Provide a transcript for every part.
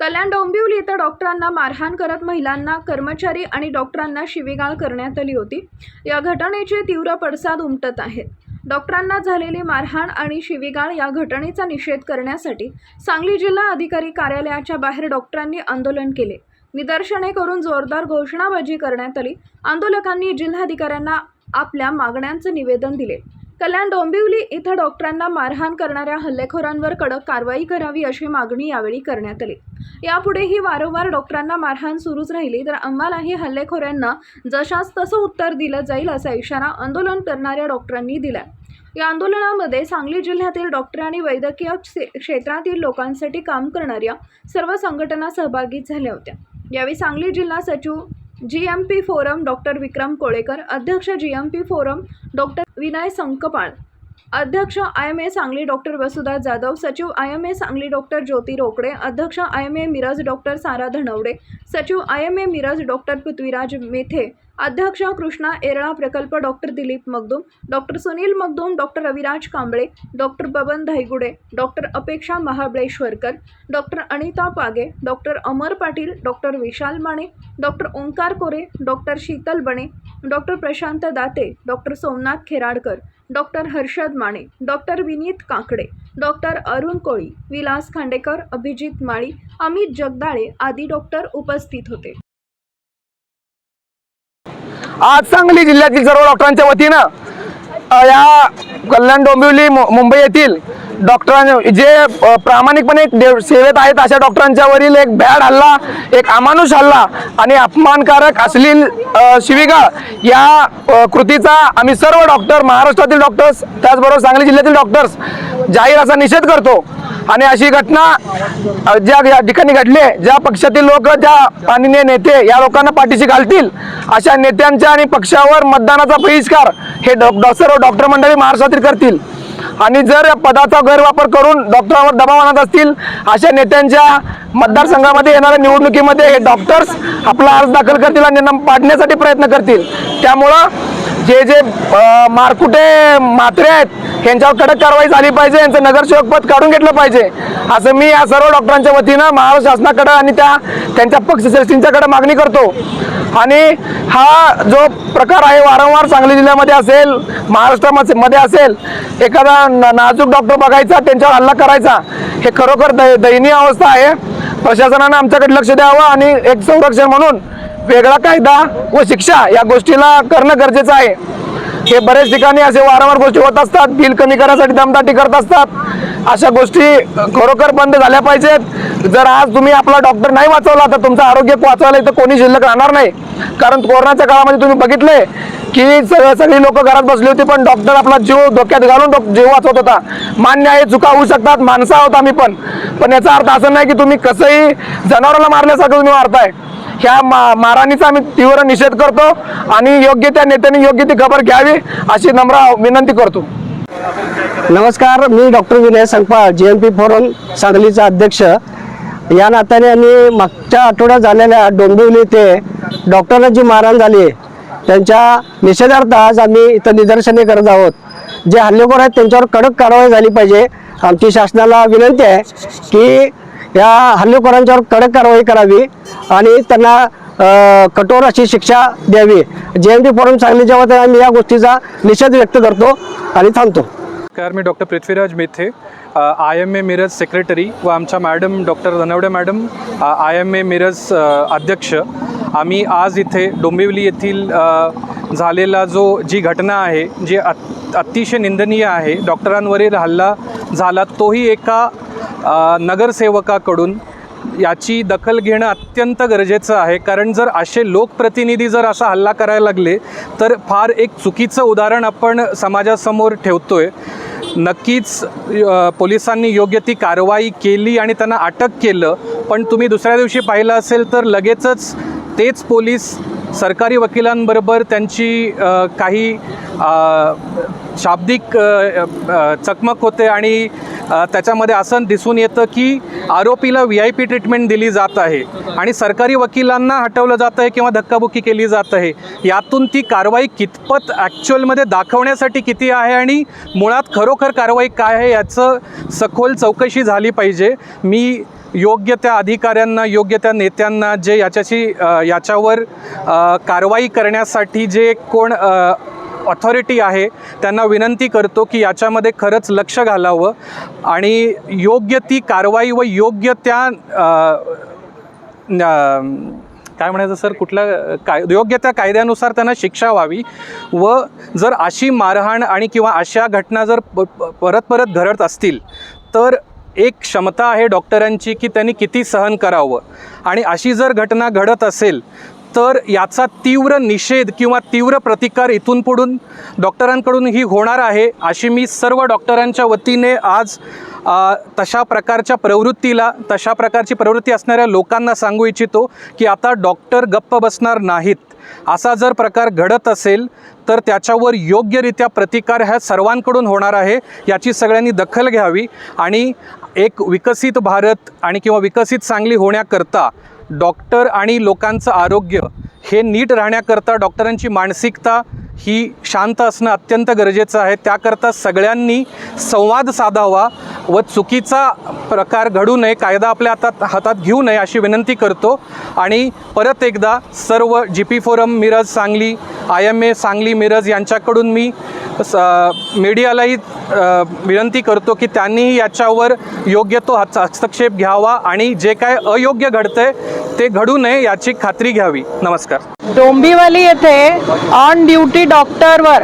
कल्याण डोंबिवली इथं डॉक्टरांना मारहाण करत महिलांना, कर्मचारी आणि डॉक्टरांना शिवीगाळ करण्यात आली होती। या घटनेचे तीव्र पडसाद उमटत आहेत। डॉक्टरांना झालेली मारहाण आणि शिवीगाळ या घटनेचा निषेध करण्यासाठी सांगली जिल्हा अधिकारी कार्यालयाच्या बाहेर डॉक्टरांनी आंदोलन केले। निदर्शने करून जोरदार घोषणाबाजी करण्यात आली। आंदोलकांनी जिल्हाधिकाऱ्यांना आपल्या मागण्यांचे निवेदन दिले। कल्याण डोंबिवली इथं डॉक्टरांना मारहाण करणाऱ्या हल्लेखोरांवर कडक कारवाई करावी अशी मागणी यावेळी करण्यात आली। यापुढेही वारंवार डॉक्टरांना मारहाण सुरूच राहिली तर आम्हालाही हल्लेखोरांना जशास तसं उत्तर दिलं जाईल असा इशारा आंदोलन करणाऱ्या डॉक्टरांनी दिला। या आंदोलनामध्ये सांगली जिल्ह्यातील डॉक्टर आणि वैद्यकीय क्षेत्रातील लोकांसाठी काम करणाऱ्या सर्व संघटना सहभागी झाल्या होत्या। यावेळी सांगली जिल्हा सचिव जीएमपी फोरम डॉक्टर विक्रम कोळेकर, अध्यक्ष GMP forum doctor Vinay Sankpal, अध्यक्ष IMA सांगली डॉक्टर वसुधा जाधव, सचिव IMA सांगली डॉक्टर ज्योती रोकडे, अध्यक्ष IMA मिरज डॉक्टर सारा धनवडे, सचिव IMA मिरज डॉक्टर पृथ्वीराज मेथे, अध्यक्ष कृष्णा एरळा प्रकल्प doctor Dilip Magdum, doctor Sunil Magdum, doctor Raviraj Kamble, doctor Baban Dhaygude, doctor Apeksha Mahabaleshwarkar, doctor Anita Page, doctor Amar Patil, doctor Vishal Mane, doctor Omkar Kore, doctor Sheetal Bane, doctor Prashant Date, doctor Somnath Kheradkar, doctor Harshad Mane, doctor Vineet Kakade, doctor Arun Koli, Vilas Khandekar, Abhijit Mali, Amit Jagdale आदी डॉक्टर उपस्थित होते। आज सांगली जिल्ह्यातील सर्व डॉक्टरांच्या वतीनं या कल्याण डोंबिवली मुंबई येथील डॉक्टरांनी जे प्रामाणिकपणे सेवेत आहेत अशा डॉक्टरांच्यावरील एक भ्याड हल्ला, एक अमानुष हल्ला आणि अपमानकारक अश्लील शिवीगाळ या कृतीचा आम्ही सर्व डॉक्टर, महाराष्ट्रातील डॉक्टर्स, त्याचबरोबर सांगली जिल्ह्यातील डॉक्टर्स जाहीर असा निषेध करतो। आणि अशी घटना ज्या ठिकाणी घडली, ज्या पक्षातील लोक, ज्या माननीय नेते या लोकांना पाठीशी घालतील अशा नेत्यांच्या आणि पक्षावर मतदानाचा बहिष्कार हे सर्व डॉक्टर मंडळी महाराष्ट्रातील करतील। आणि जर या पदाचा गैरवापर करून डॉक्टरांवर दबाव आणत असतील अशा नेत्यांच्या मतदारसंघामध्ये येणाऱ्या निवडणुकीमध्ये हे डॉक्टर्स आपला अर्ज दाखल करतील आणि त्यांना पाडण्यासाठी प्रयत्न करतील। त्यामुळं जे मारकुटे मात्रे आहेत यांच्यावर कडक कारवाई झाली पाहिजे, यांचं नगरसेवक पद काढून घेतलं पाहिजे असं मी या सर्व डॉक्टरांच्या वतीनं महाराष्ट्र शासनाकडे आणि त्यांच्या पक्षश्रेष्ठींच्याकडे मागणी करतो। आणि हा जो प्रकार आहे वारंवार सांगली जिल्ह्यामध्ये असेल, महाराष्ट्रामध्ये असेल, एखादा नाजूक डॉक्टर बघायचा, त्यांच्यावर हल्ला करायचा, हे खरोखर दयनीय अवस्था आहे। प्रशासनाने आमच्याकडे लक्ष द्यावं आणि एक संरक्षण म्हणून वेगळा कायदा व शिक्षा या गोष्टीला करणं गरजेचं आहे। हे बरेच ठिकाणी असे वारंवार गोष्टी होत असतात, बिल कमी करण्यासाठी दमदाटी करत असतात। अशा गोष्टी खरोखर बंद झाल्या पाहिजेत। जर आज तुम्ही आपला डॉक्टर नाही वाचवला तर तुमचं आरोग्य वाचवायला इथं कोणी शिल्लक राहणार नाही। कारण कोरोनाच्या काळामध्ये तुम्ही बघितले की सगळी लोक घरात बसली होती, पण डॉक्टर आपला जीव धोक्यात घालून जीव वाचवत होता। मान्य आहे, चुका होऊ शकतात, माणसं आहोत आम्ही पण याचा अर्थ असं नाही की तुम्ही कसंही जनावराला मारल्यासारखं तुम्ही मारताय। ह्या मारहाणीचा आम्ही तीव्र निषेध करतो आणि योग्य त्या नेत्यांनी योग्य ती खबर घ्यावी अशी नम्र विनंती करतो। नमस्कार, मी doctor Vinay Sankpal, GMP forum सांगलीचा अध्यक्ष या नात्याने आणि मागच्या आठवड्यात झालेल्या डोंबिवली येथे डॉक्टरला जी मारहाण झाली त्यांच्या निषेधार्थ आज आम्ही इथं निदर्शने करत आहोत। जे हल्लेखोर आहेत त्यांच्यावर कडक कारवाई झाली पाहिजे। आमची शासनाला विनंती आहे की या हल्लेखोरांच्यावर कडक कारवाई करावी आणि त्यांना कठोर अशी शिक्षा द्यावी। जीएमपी फोरम सांगलीच्या वतीने आम्ही या गोष्टीचा निषेध व्यक्त करतो आणि थांबतो। नमस्कार, मी डॉक्टर पृथ्वीराज मेथे, IMA मिरज सेक्रेटरी व आमच्या madam doctor Dhanawade madam IMA Miraj अध्यक्ष। आम्ही आज इथे डोंबिवली येथील झालेला जी घटना आहे, जी अतिशय निंदनीय आहे, डॉक्टरांवरील हल्ला झाला तोही एका नगरसेवकाकडून, याची दखल घेणं अत्यंत गरजेचं आहे। कारण जर असे लोकप्रतिनिधी जर असा हल्ला करायला लागले तर फार एक चुकीचं उदाहरण आपण समाजासमोर ठेवतोय। नक्कीच पोलिसांनी योग्य ती कारवाई केली आणि त्यांना अटक केलं, पण तुम्ही दुसऱ्या दिवशी पाहिलं असेल तर लगेचच तेच पोलीस सरकारी वकिलांबरोबर त्यांची काही शाब्दिक चकमक होते आणि त्याच्यामध्ये असं दिसून येतं की आरोपीला VIP ट्रीटमेंट दिली जात आहे आणि सरकारी वकिलांना हटवलं जातं आहे किंवा धक्काबुक्की केली जात आहे। यातून ती कारवाई कितपत ॲक्च्युअलमध्ये दाखवण्यासाठी किती आहे आणि मुळात खरोखर कारवाई काय आहे याचं सखोल चौकशी झाली पाहिजे। मी योग्य त्या अधिकाऱ्यांना, योग्य त्या नेत्यांना जे याच्यावर कारवाई करण्यासाठी जे कोण ऑथॉरिटी आहे त्यांना विनंती करतो की याच्यामध्ये खरंच लक्ष घालावं आणि योग्य ती कारवाई व योग्य त्या काय म्हणायचं सर, योग्य त्या कायद्यानुसार त्यांना शिक्षा व्हावी व जर अशी मारहाण आणि किंवा अशा घटना जर परत परत घडत असतील तर एक क्षमता आहे डॉक्टरांची की त्यांनी किती सहन करावं आणि अशी जर घटना घडत असेल तर याचा तीव्र निषेध किंवा तीव्र प्रतिकार इथून पुढून डॉक्टरांकडूनही होणार आहे अशी मी सर्व डॉक्टरांच्या वतीने आज तशा प्रकारची प्रवृत्ती असणाऱ्या लोकांना सांगू इच्छितो की आता डॉक्टर गप्प बसणार नाहीत. असा जर प्रकार घडत असेल तर त्याच्यावर योग्यरित्या प्रतिकार ह्या सर्वांकडून होणार आहे. याची सगळ्यांनी दखल घ्यावी आणि एक विकसित भारत आणि किंवा विकसित सांगली होण्याकरता डॉक्टर आणि लोकांचं आरोग्य हे नीट राहण्याकरता डॉक्टरांची मानसिकता ही शांत असणं अत्यंत गरजेचं आहे. त्याकरता सगळ्यांनी संवाद साधावा व चुकीचा प्रकार घडू नये, कायदा आपल्या हातात घेऊ नये अशी विनंती करतो. आणि परत एकदा सर्व GP forum Miraj Sangli, IMA Sangli Miraj यांच्याकडून मी मीडियालाही विनंती करतो की त्यांनीही याच्यावर योग्य तो हस्तक्षेप घ्यावा आणि जे काय अयोग्य घडतंय ते घडू नये याची खात्री घ्यावी. नमस्कार. डोंबिवली येथे ऑन ड्युटी डॉक्टरवर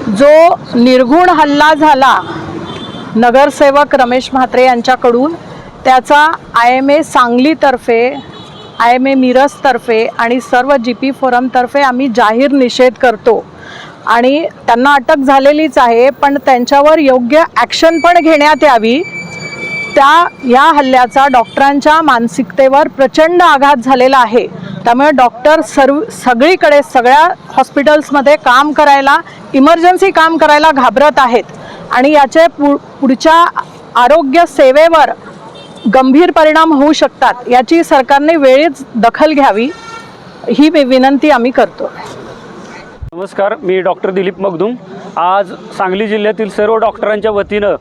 जो निर्घुण हल्ला झाला नगरसेवक रमेश म्हात्रे यांच्याकडून, त्याचा IMA सांगलीतर्फे, IMA मिरजतर्फे आणि सर्व GP फोरमतर्फे आम्ही जाहीर निषेध करतो. आणि त्यांना अटक झालेलीच आहे, पण त्यांच्यावर योग्य ॲक्शन पण घेण्यात यावी. या हल्ल्याचा डॉक्टरांच्या मानसिकतेवर प्रचंड आघात झालेला आहे. त्यामुळे डॉक्टर सगळीकडे सगळ्या हॉस्पिटल्समध्ये काम करायला, इमर्जन्सी काम करायला घाबरत आहेत आणि याचे पुढच्या आरोग्य सेवेवर गंभीर परिणाम होऊ शकतात. याची सरकारने वेळीच दखल घ्यावी ही विनंती आम्ही करतो. नमस्कार, मी डॉक्टर दिलीप मगदूम. आज सांगली जिल्ह्यातील सर्व डॉक्टरांच्या वतीनं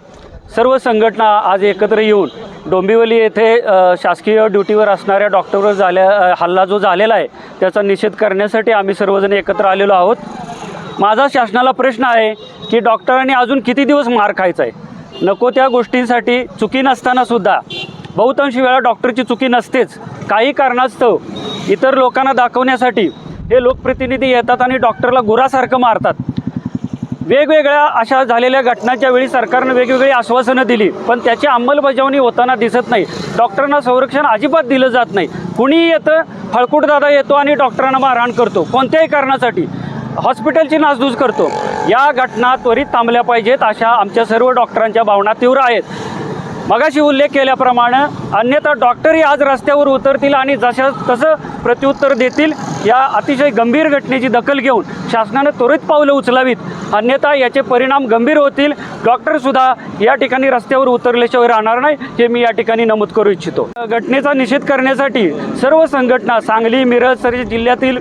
सर्व संघटना आज एकत्र येऊन डोंबिवली येथे शासकीय ड्युटीवर असणाऱ्या डॉक्टरवर हल्ला जो झालेला आहे त्याचा निषेध करण्यासाठी आम्ही सर्वजण एकत्र आलेलो आहोत. माझा शासनाला प्रश्न आहे की डॉक्टरांनी अजून किती दिवस मार खायचा आहे? नको त्या गोष्टींसाठी चुकी नसतानासुद्धा, बहुतांश वेळा डॉक्टरची चुकी नसतेच, काही कारणास्तव इतर लोकांना दाखवण्यासाठी हे लोकप्रतिनिधी येतात आणि डॉक्टरला गुरासारखं मारतात. वेगवेगळ्या अशा झालेल्या घटनांच्या वेळी सरकारनं वेगवेगळी आश्वासनं दिली, पण त्याची अंमलबजावणी होताना दिसत नाही. डॉक्टरांना संरक्षण अजिबात दिलं जात नाही. कुणीही येतं, फळकुटदादा येतो आणि डॉक्टरांना मारहाण करतो, कोणत्याही कारणासाठी हॉस्पिटलची नासधूस करतो. या घटना त्वरित थांबल्या पाहिजेत अशा आमच्या सर्व डॉक्टरांच्या भावना तीव्र आहेत. मगाशी उल्लेख केल्याप्रमाणे अन्यथा डॉक्टरही आज रस्त्यावर उतरतील आणि तसं प्रत्युत्तर देतील. या अतिशय गंभीर घटनेची दखल घेऊन शासनानं त्वरित पावलं उचलावीत, अन्यथा याचे परिणाम गंभीर होतील. डॉक्टरसुद्धा या ठिकाणी रस्त्यावर उतरल्याशिवाय राहणार नाही हे मी या ठिकाणी नमूद करू इच्छितो. घटनेचा निषेध करण्यासाठी सर्व संघटना, सांगली, मिरज, सर्व जिल्ह्यातील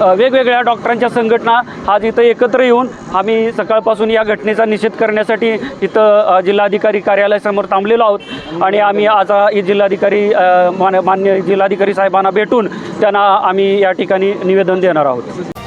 वेगवेगळ्या डॉक्टरांच्या संघटना आज इथं एकत्र येऊन आम्ही सकाळपासून या घटनेचा निषेध करण्यासाठी इथं जिल्हाधिकारी कार्यालयासमोर थांबलेलो आहोत आणि आम्ही आज जिल्हाधिकारी मान्य जिल्हाधिकारी साहेबांना भेटून त्यांना आम्ही या ठिकाणी निवेदन देणार आहोत.